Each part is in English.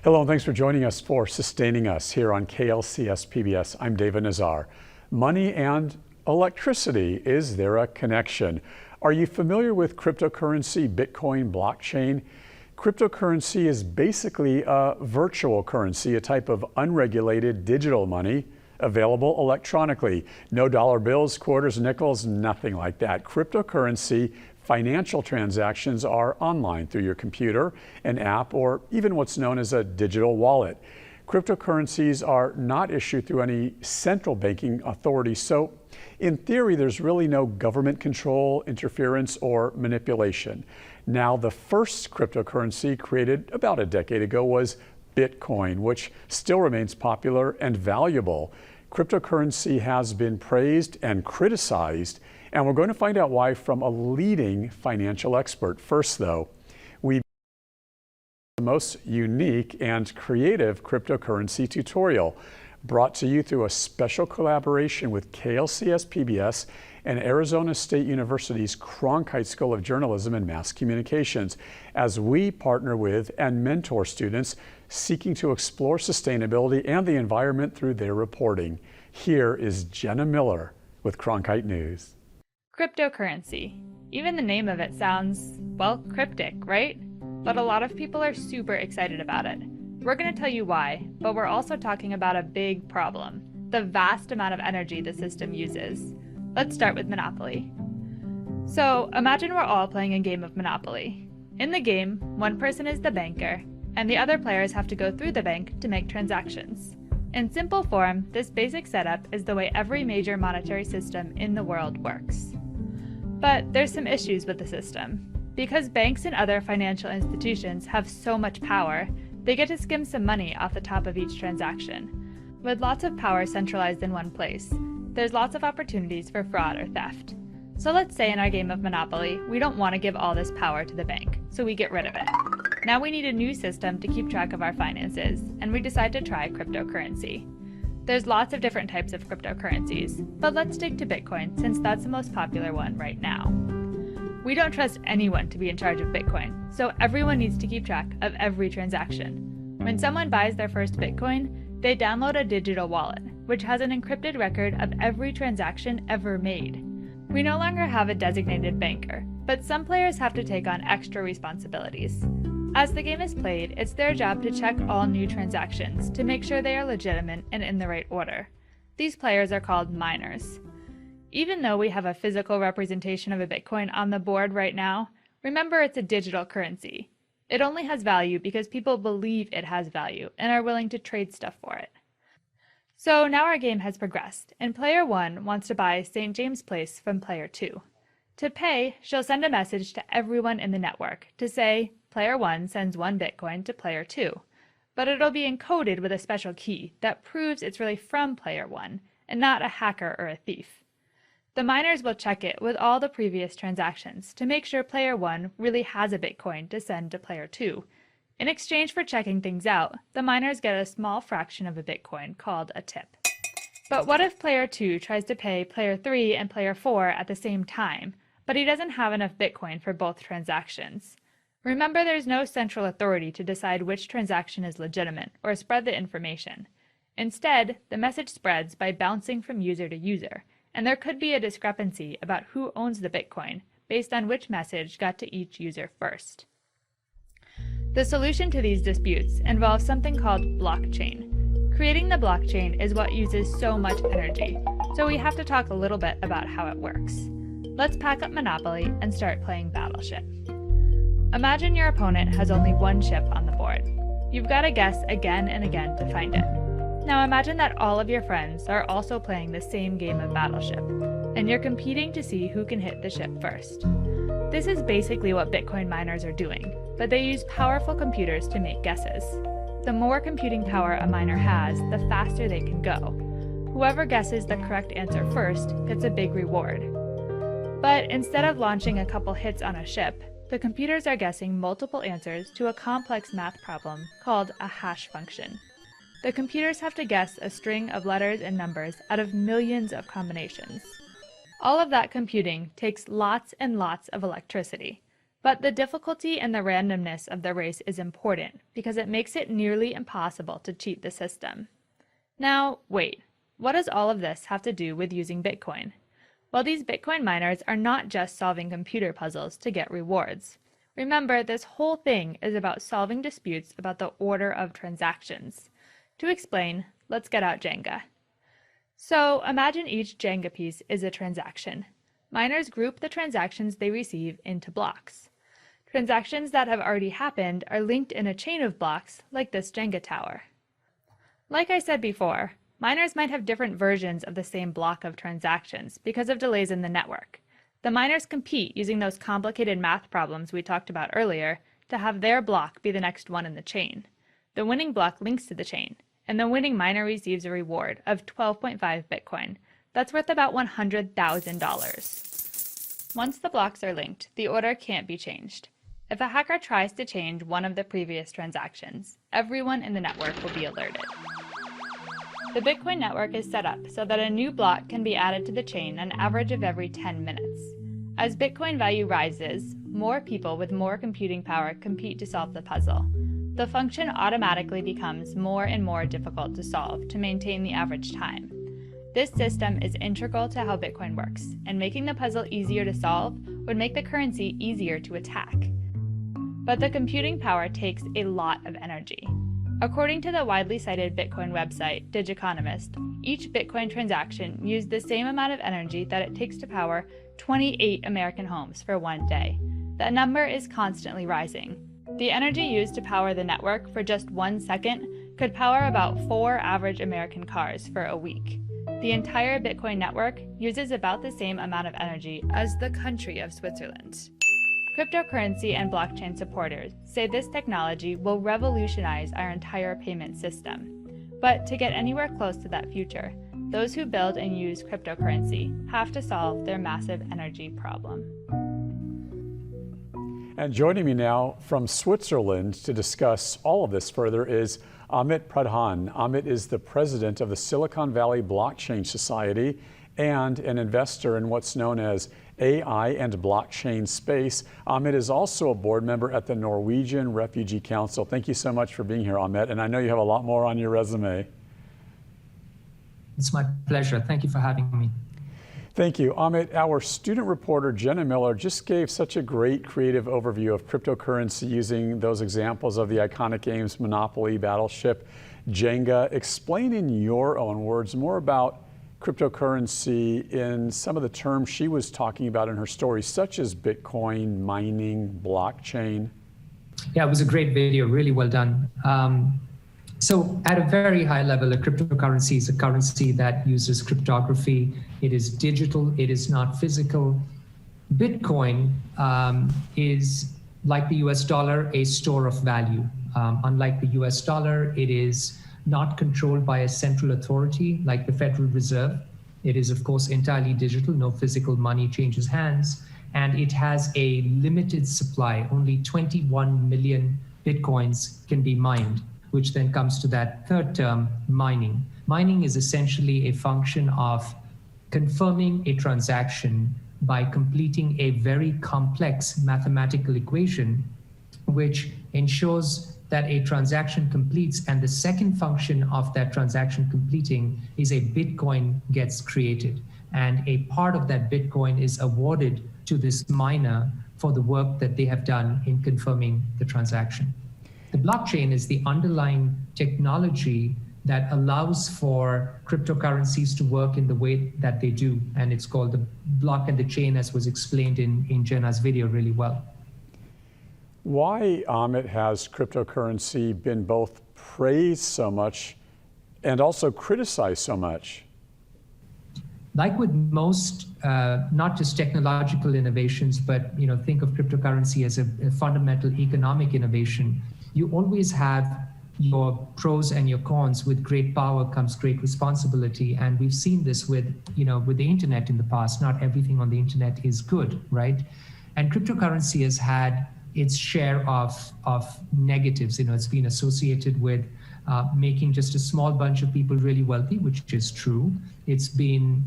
Hello and thanks for joining us for Sustaining Us here on KLCS PBS. I'm David Nazar. Money and electricity, is there a connection? Are you familiar with cryptocurrency, Bitcoin, blockchain? Cryptocurrency is basically a virtual currency, a type of unregulated digital money available electronically. No dollar bills, quarters, nickels, nothing like that. Cryptocurrency financial transactions are online through your computer, an app, or even what's known as a digital wallet. Cryptocurrencies are not issued through any central banking authority, so in theory, there's really no government control, interference, or manipulation. Now, the first cryptocurrency created about a decade ago was Bitcoin, which still remains popular and valuable. Cryptocurrency has been praised and criticized, and we're going to find out why from a leading financial expert. First, though, we the most unique and creative cryptocurrency tutorial brought to you through a special collaboration with KLCS PBS and Arizona State University's Cronkite School of Journalism and Mass Communications, as we partner with and mentor students seeking to explore sustainability and the environment through their reporting. Here is Jenna Miller with Cronkite News. Cryptocurrency. Even the name of it sounds, well, cryptic, right? But a lot of people are super excited about it. We're going to tell you why, but we're also talking about a big problem: the vast amount of energy the system uses. Let's start with Monopoly. So imagine we're all playing a game of Monopoly. In the game, one person is the banker, and the other players have to go through the bank to make transactions. In simple form, this basic setup is the way every major monetary system in the world works. But there's some issues with the system. Because banks and other financial institutions have so much power, they get to skim some money off the top of each transaction. With lots of power centralized in one place, there's lots of opportunities for fraud or theft. So let's say in our game of Monopoly, we don't want to give all this power to the bank, so we get rid of it. Now we need a new system to keep track of our finances, and we decide to try cryptocurrency. There's lots of different types of cryptocurrencies, but let's stick to Bitcoin since that's the most popular one right now. We don't trust anyone to be in charge of Bitcoin, so everyone needs to keep track of every transaction. When someone buys their first Bitcoin, they download a digital wallet, which has an encrypted record of every transaction ever made. We no longer have a designated banker, but some players have to take on extra responsibilities. As the game is played, it's their job to check all new transactions to make sure they are legitimate and in the right order. These players are called miners. Even though we have a physical representation of a Bitcoin on the board right now, remember it's a digital currency. It only has value because people believe it has value and are willing to trade stuff for it. So now our game has progressed, and Player 1 wants to buy St. James Place from Player 2. To pay, she'll send a message to everyone in the network to say, Player 1 sends 1 Bitcoin to Player 2. But it'll be encoded with a special key that proves it's really from Player 1 and not a hacker or a thief. The miners will check it with all the previous transactions to make sure Player 1 really has a Bitcoin to send to Player 2. In exchange for checking things out, the miners get a small fraction of a Bitcoin called a tip. But what if Player 2 tries to pay Player 3 and Player 4 at the same time, but he doesn't have enough Bitcoin for both transactions? Remember, there's no central authority to decide which transaction is legitimate or spread the information. Instead, the message spreads by bouncing from user to user, and there could be a discrepancy about who owns the Bitcoin based on which message got to each user first. The solution to these disputes involves something called blockchain. Creating the blockchain is what uses so much energy, so we have to talk a little bit about how it works. Let's pack up Monopoly and start playing Battleship. Imagine your opponent has only 1 ship on the board. You've got to guess again and again to find it. Now imagine that all of your friends are also playing the same game of Battleship, and you're competing to see who can hit the ship first. This is basically what Bitcoin miners are doing, but they use powerful computers to make guesses. The more computing power a miner has, the faster they can go. Whoever guesses the correct answer first gets a big reward. But instead of launching a couple hits on a ship, the computers are guessing multiple answers to a complex math problem called a hash function. The computers have to guess a string of letters and numbers out of millions of combinations. All of that computing takes lots and lots of electricity. But the difficulty and the randomness of the race is important because it makes it nearly impossible to cheat the system. Now, wait, what does all of this have to do with using Bitcoin? Well, these Bitcoin miners are not just solving computer puzzles to get rewards. Remember, this whole thing is about solving disputes about the order of transactions. To explain, let's get out Jenga. So imagine each Jenga piece is a transaction. Miners group the transactions they receive into blocks. Transactions that have already happened are linked in a chain of blocks like this Jenga tower. Like I said before, miners might have different versions of the same block of transactions because of delays in the network. The miners compete using those complicated math problems we talked about earlier to have their block be the next one in the chain. The winning block links to the chain, and the winning miner receives a reward of 12.5 Bitcoin. That's worth about $100,000. Once the blocks are linked, the order can't be changed. If a hacker tries to change one of the previous transactions, everyone in the network will be alerted. The Bitcoin network is set up so that a new block can be added to the chain an average of every 10 minutes. As Bitcoin value rises, more people with more computing power compete to solve the puzzle. The function automatically becomes more and more difficult to solve to maintain the average time. This system is integral to how Bitcoin works, and making the puzzle easier to solve would make the currency easier to attack. But the computing power takes a lot of energy. According to the widely cited Bitcoin website, Digiconomist, each Bitcoin transaction used the same amount of energy that it takes to power 28 American homes for one day. That number is constantly rising. The energy used to power the network for just 1 second could power about 4 average American cars for a week. The entire Bitcoin network uses about the same amount of energy as the country of Switzerland. Cryptocurrency and blockchain supporters say this technology will revolutionize our entire payment system. But to get anywhere close to that future, those who build and use cryptocurrency have to solve their massive energy problem. And joining me now from Switzerland to discuss all of this further is Amit Pradhan. Amit is the president of the Silicon Valley Blockchain Society and an investor in what's known as AI and blockchain space. Amit is also a board member at the Norwegian Refugee Council. Thank you so much for being here, Amit. And I know you have a lot more on your resume. It's my pleasure. Thank you for having me. Thank you. Amit, our student reporter, Jenna Miller, just gave such a great creative overview of cryptocurrency using those examples of the iconic games Monopoly, Battleship, Jenga. Explain in your own words more about cryptocurrency in some of the terms she was talking about in her story, such as Bitcoin, mining, blockchain. Yeah, it was a great video, really well done. So at a very high level, a cryptocurrency is a currency that uses cryptography. It is digital, it is not physical. Bitcoin is, like the US dollar, a store of value. Unlike the US dollar, it is not controlled by a central authority like the Federal Reserve. It is, of course, entirely digital, no physical money changes hands, and it has a limited supply. Only 21 million Bitcoins can be mined, which then comes to that third term, mining. Mining is essentially a function of confirming a transaction by completing a very complex mathematical equation, which ensures that a transaction completes, and the second function of that transaction completing is a Bitcoin gets created. And a part of that Bitcoin is awarded to this miner for the work that they have done in confirming the transaction. The blockchain is the underlying technology that allows for cryptocurrencies to work in the way that they do. And it's called the block and the chain, as was explained in Jenna's video really well. Why, Amit, has cryptocurrency been both praised so much and also criticized so much? Like with most, not just technological innovations, but think of cryptocurrency as a fundamental economic innovation. You always have your pros and your cons. With great power comes great responsibility, and we've seen this with the internet in the past. Not everything on the internet is good, right? And cryptocurrency has had its share of negatives. It's been associated with making just a small bunch of people really wealthy, which is true. It's been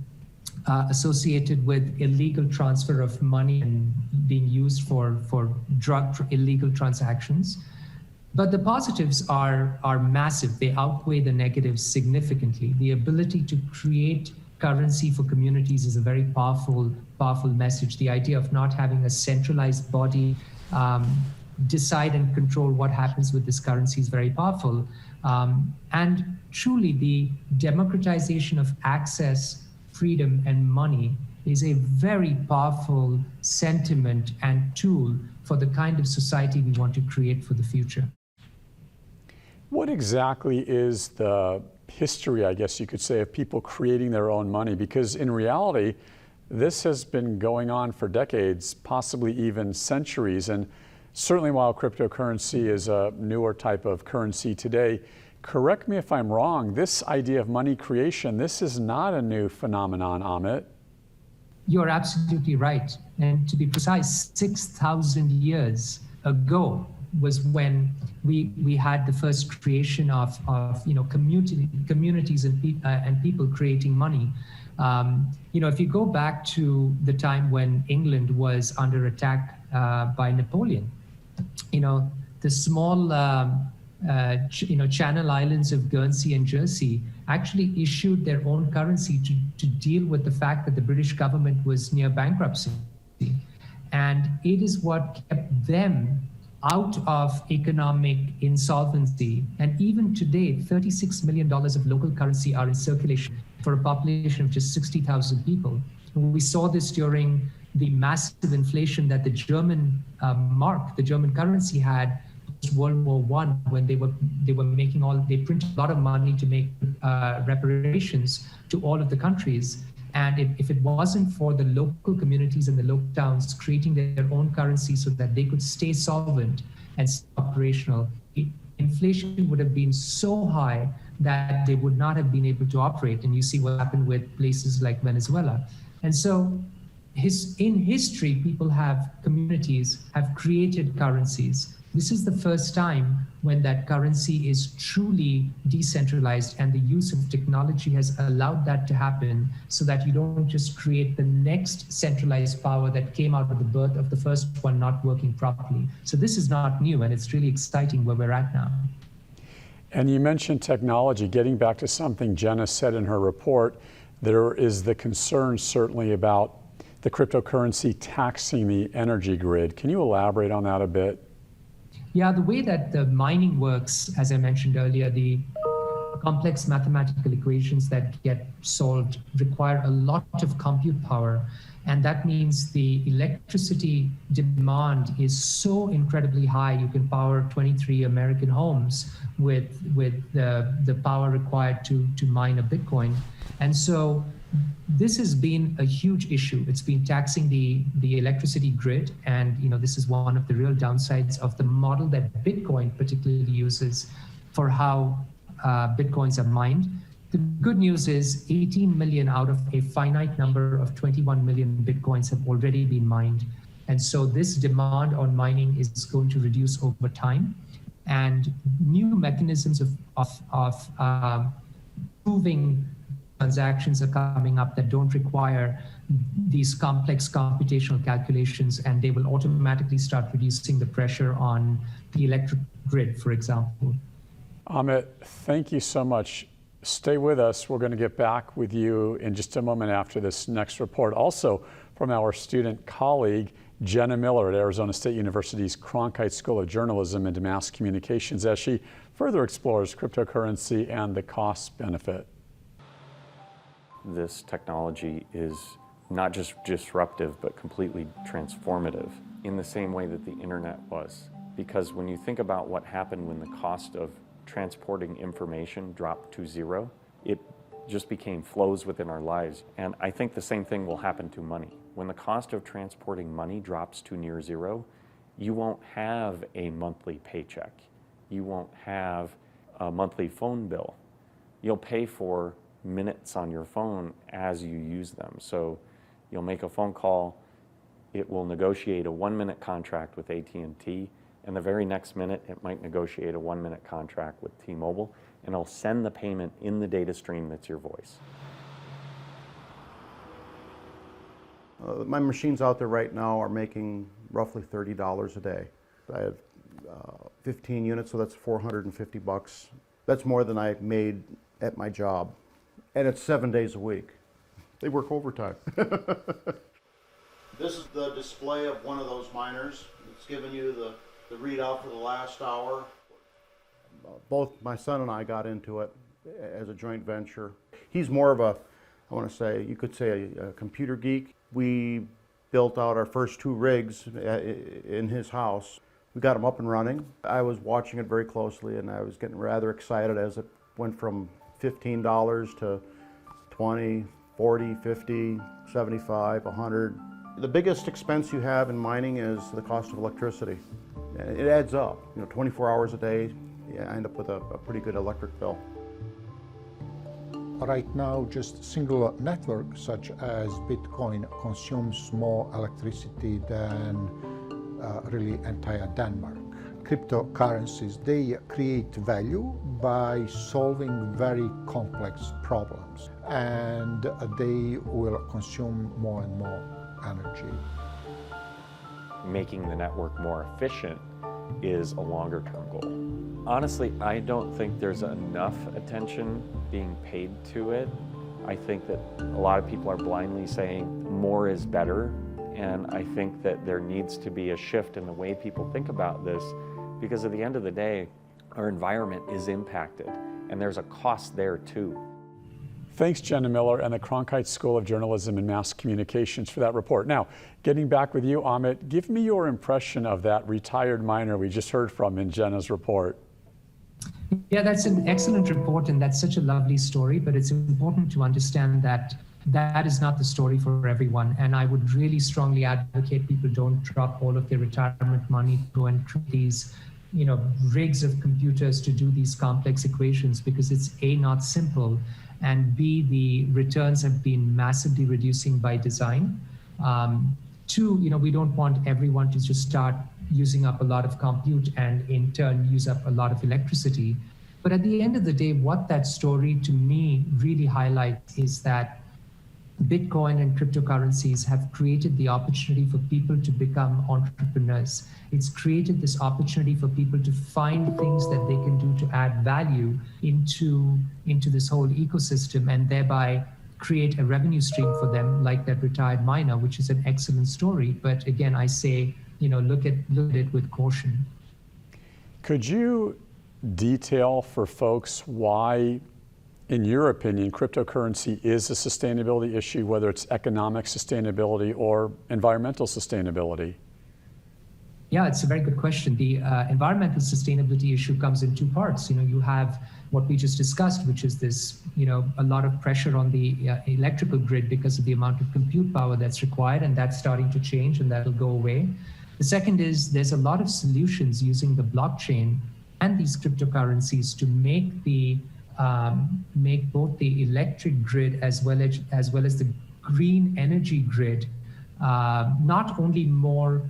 associated with illegal transfer of money and being used for illegal transactions. But the positives are massive. They outweigh the negatives significantly. The ability to create currency for communities is a very powerful message. The idea of not having a centralized body decide and control what happens with this currency is very powerful. And truly, the democratization of access, freedom, and money is a very powerful sentiment and tool for the kind of society we want to create for the future. What exactly is the history, I guess you could say, of people creating their own money? Because in reality, this has been going on for decades, possibly even centuries. And certainly while cryptocurrency is a newer type of currency today, correct me if I'm wrong, this idea of money creation, this is not a new phenomenon, Amit. You're absolutely right. And to be precise, 6,000 years ago was when we had the first creation of communities and people creating money. If you go back to the time when England was under attack by Napoleon, the small Channel Islands of Guernsey and Jersey actually issued their own currency to deal with the fact that the British government was near bankruptcy. And it is what kept them out of economic insolvency. And even today, $36 million of local currency are in circulation for a population of just 60,000 people. We saw this during the massive inflation that the German mark, the German currency, had post-World War I, when they printed a lot of money to make reparations to all of the countries. And if it wasn't for the local communities and the local towns creating their own currency so that they could stay solvent and stay operational, inflation would have been so high that they would not have been able to operate. And you see what happened with places like Venezuela. And so in history, communities have created currencies. This is the first time when that currency is truly decentralized, and the use of technology has allowed that to happen, so that you don't just create the next centralized power that came out of the birth of the first one not working properly. So this is not new, and it's really exciting where we're at now. And you mentioned technology. Getting back to something Jenna said in her report, there is the concern certainly about the cryptocurrency taxing the energy grid. Can you elaborate on that a bit? Yeah, the way that the mining works, as I mentioned earlier, the complex mathematical equations that get solved require a lot of compute power. And that means the electricity demand is so incredibly high. You can power 23 American homes with the power required to mine a Bitcoin. And so this has been a huge issue. It's been taxing the electricity grid, and this is one of the real downsides of the model that Bitcoin particularly uses for how Bitcoins are mined. The good news is 18 million out of a finite number of 21 million Bitcoins have already been mined. And so this demand on mining is going to reduce over time, and new mechanisms of proving transactions are coming up that don't require these complex computational calculations, and they will automatically start reducing the pressure on the electric grid, for example. Amit, thank you so much. Stay with us. We're going to get back with you in just a moment after this next report, also from our student colleague, Jenna Miller at Arizona State University's Cronkite School of Journalism and Mass Communications, as she further explores cryptocurrency and the cost benefit. This technology is not just disruptive, but completely transformative in the same way that the internet was. Because when you think about what happened when the cost of transporting information dropped to zero, it just became flows within our lives. And I think the same thing will happen to money. When the cost of transporting money drops to near zero, you won't have a monthly paycheck. You won't have a monthly phone bill. You'll pay for minutes on your phone as you use them. So you'll make a phone call, it will negotiate a 1-minute contract with AT&T, and the very next minute it might negotiate a 1-minute contract with T-Mobile, and it'll send the payment in the data stream that's your voice. My machines out there right now are making roughly $30 a day. I have 15 units, so that's $450. That's more than I made at my job. And it's 7 days a week. They work overtime. This is the display of one of those miners. It's giving you the readout for the last hour. Both my son and I got into it as a joint venture. He's more of a, I want to say, you could say a computer geek. We built out our first 2 rigs in his house. We got them up and running. I was watching it very closely and I was getting rather excited as it went from $15 to 20, 40, 50, 75, 100. The biggest expense you have in mining is the cost of electricity. It adds up. 24 hours a day, you end up with a pretty good electric bill. Right now, just single network such as Bitcoin consumes more electricity than really entire Denmark. Cryptocurrencies, they create value by solving very complex problems, and they will consume more and more energy. Making the network more efficient is a longer-term goal. Honestly, I don't think there's enough attention being paid to it. I think that a lot of people are blindly saying more is better, and I think that there needs to be a shift in the way people think about this, because at the end of the day, our environment is impacted, and there's a cost there too. Thanks, Jenna Miller and the Cronkite School of Journalism and Mass Communications for that report. Now, getting back with you, Amit, give me your impression of that retired miner we just heard from in Jenna's report. Yeah, that's an excellent report, and that's such a lovely story, but it's important to understand that that is not the story for everyone. And I would really strongly advocate people don't drop all of their retirement money to go and treat these, rigs of computers to do these complex equations, because it's A, not simple, and B, the returns have been massively reducing by design. 2, we don't want everyone to just start using up a lot of compute and in turn use up a lot of electricity. But at the end of the day, what that story to me really highlights is that Bitcoin and cryptocurrencies have created the opportunity for people to become entrepreneurs. It's created this opportunity for people to find things that they can do to add value into this whole ecosystem, and thereby create a revenue stream for them, like that retired miner, which is an excellent story. But again, I say, look at it with caution. Could you detail for folks why, in your opinion, cryptocurrency is a sustainability issue, whether it's economic sustainability or environmental sustainability? Yeah, it's a very good question. The environmental sustainability issue comes in 2 parts. You have what we just discussed, which is this, a lot of pressure on the electrical grid because of the amount of compute power that's required, and that's starting to change, and that'll go away. The second is there's a lot of solutions using the blockchain and these cryptocurrencies to make both the electric grid as well as the green energy grid not only more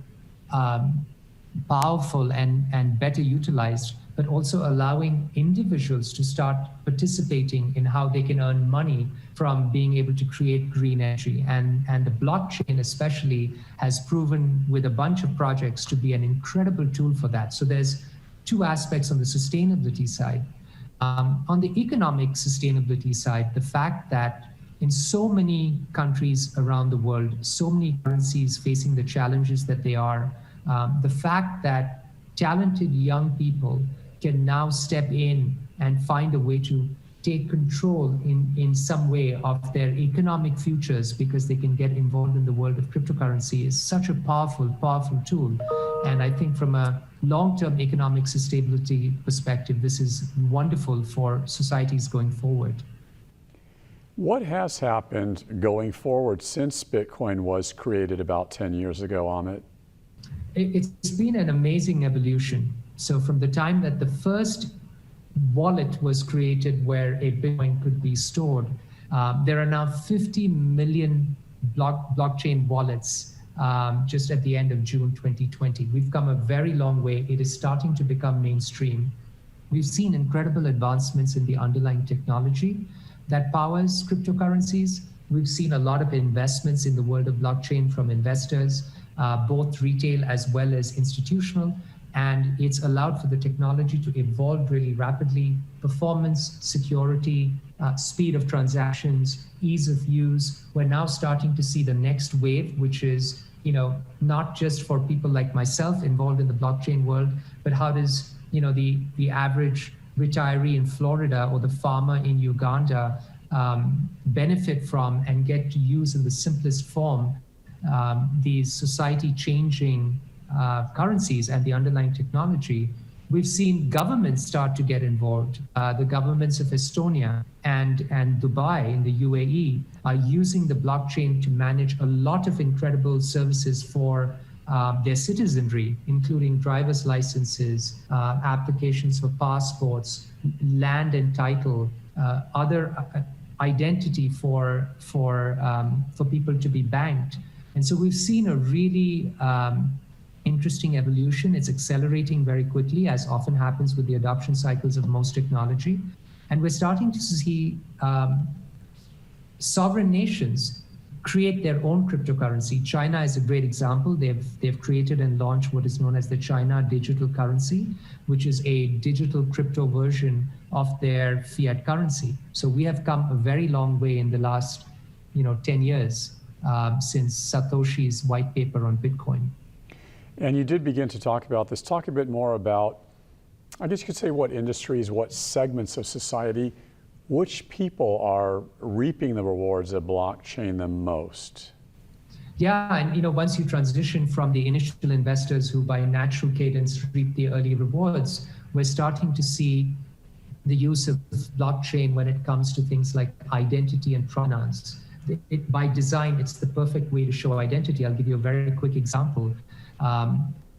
powerful and better utilized, but also allowing individuals to start participating in how they can earn money from being able to create green energy. And the blockchain especially has proven with a bunch of projects to be an incredible tool for that. So there's 2 aspects on the sustainability side. On the economic sustainability side, the fact that in so many countries around the world, so many currencies facing the challenges that they are, the fact that talented young people can now step in and find a way to take control in some way of their economic futures because they can get involved in the world of cryptocurrency is such a powerful, powerful tool. And I think from a long-term economic sustainability perspective, this is wonderful for societies going forward. What has happened going forward since Bitcoin was created about 10 years ago, Amit? It's been an amazing evolution. So from the time that the first wallet was created where a Bitcoin could be stored, there are now 50 million blockchain wallets just at the end of June 2020. We've come a very long way. It is starting to become mainstream. We've seen incredible advancements in the underlying technology that powers cryptocurrencies. We've seen a lot of investments in the world of blockchain from investors, both retail as well as institutional. And it's allowed for the technology to evolve really rapidly. Performance, security, speed of transactions, ease of use. We're now starting to see the next wave, which is, not just for people like myself involved in the blockchain world, but how does, the average retiree in Florida or the farmer in Uganda benefit from and get to use in the simplest form these society-changing currencies and the underlying technology. We've seen governments start to get involved. The governments of Estonia and Dubai in the UAE are using the blockchain to manage a lot of incredible services for their citizenry, including driver's licenses, applications for passports, land and title, other identity for people to be banked. And so we've seen a really interesting evolution. It's accelerating very quickly, as often happens with the adoption cycles of most technology. And we're starting to see sovereign nations create their own cryptocurrency. China is a great example. They've created and launched what is known as the China digital currency, which is a digital crypto version of their fiat currency. So we have come a very long way in the last 10 years since Satoshi's white paper on Bitcoin. And you did begin to talk about this. Talk a bit more about, I guess you could say, what industries, what segments of society, which people are reaping the rewards of blockchain the most? Yeah, and once you transition from the initial investors who by natural cadence reap the early rewards, we're starting to see the use of blockchain when it comes to things like identity and provenance. By design, it's the perfect way to show identity. I'll give you a very quick example.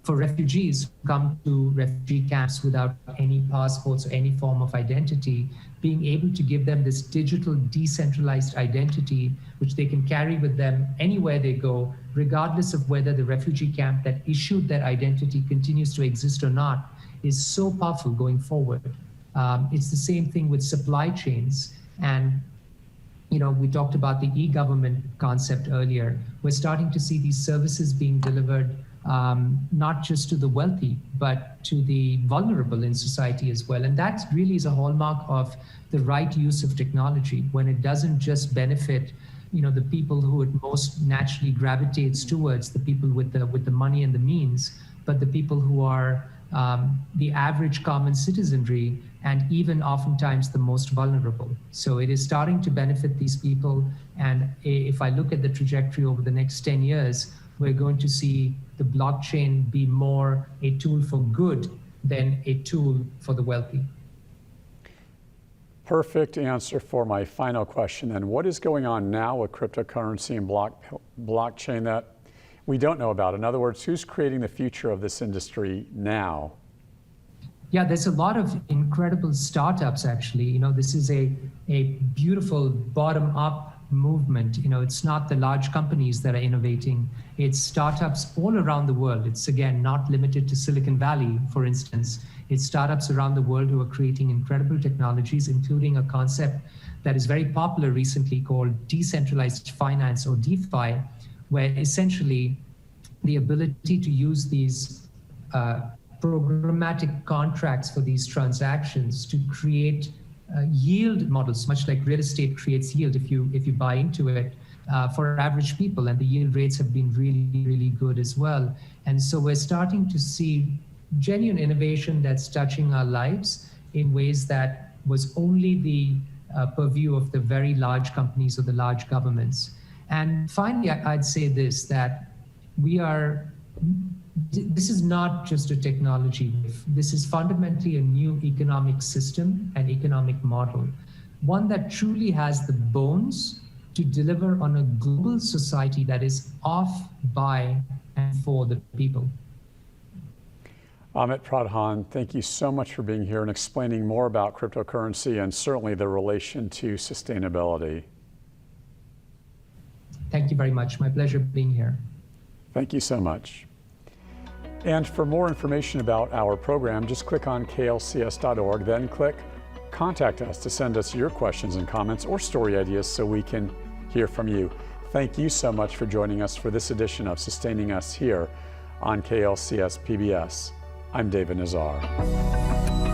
For refugees who come to refugee camps without any passports or any form of identity, being able to give them this digital decentralized identity, which they can carry with them anywhere they go, regardless of whether the refugee camp that issued that identity continues to exist or not, is so powerful going forward. It's the same thing with supply chains. And we talked about the e-government concept earlier. We're starting to see these services being delivered not just to the wealthy, but to the vulnerable in society as well. And that really is a hallmark of the right use of technology, when it doesn't just benefit the people who it most naturally gravitates towards, the people with the money and the means, but the people who are the average common citizenry, and even oftentimes the most vulnerable. So it is starting to benefit these people. And if I look at the trajectory over the next 10 years, we're going to see the blockchain be more a tool for good than a tool for the wealthy. Perfect answer for my final question then. What is going on now with cryptocurrency and blockchain that we don't know about? In other words, who's creating the future of this industry now? Yeah, there's a lot of incredible startups, actually. This is a beautiful bottom-up movement. It's not the large companies that are innovating. It's startups all around the world. It's, again, not limited to Silicon Valley, for instance. It's startups around the world who are creating incredible technologies, including a concept that is very popular recently called decentralized finance, or DeFi, where essentially the ability to use these programmatic contracts for these transactions to create yield models, much like real estate creates yield if you buy into it, for average people, and the yield rates have been really, really good as well. And so we're starting to see genuine innovation that's touching our lives in ways that was only the purview of the very large companies or the large governments. And finally, I'd say this, that this is not just a technology. This is fundamentally a new economic system and economic model, one that truly has the bones to deliver on a global society that is of, by, and for the people. Amit Pradhan, thank you so much for being here and explaining more about cryptocurrency and certainly the relation to sustainability. Thank you very much. My pleasure being here. Thank you so much. And for more information about our program, just click on klcs.org, then click Contact Us to send us your questions and comments or story ideas so we can hear from you. Thank you so much for joining us for this edition of Sustaining Us here on KLCS PBS. I'm David Nazar.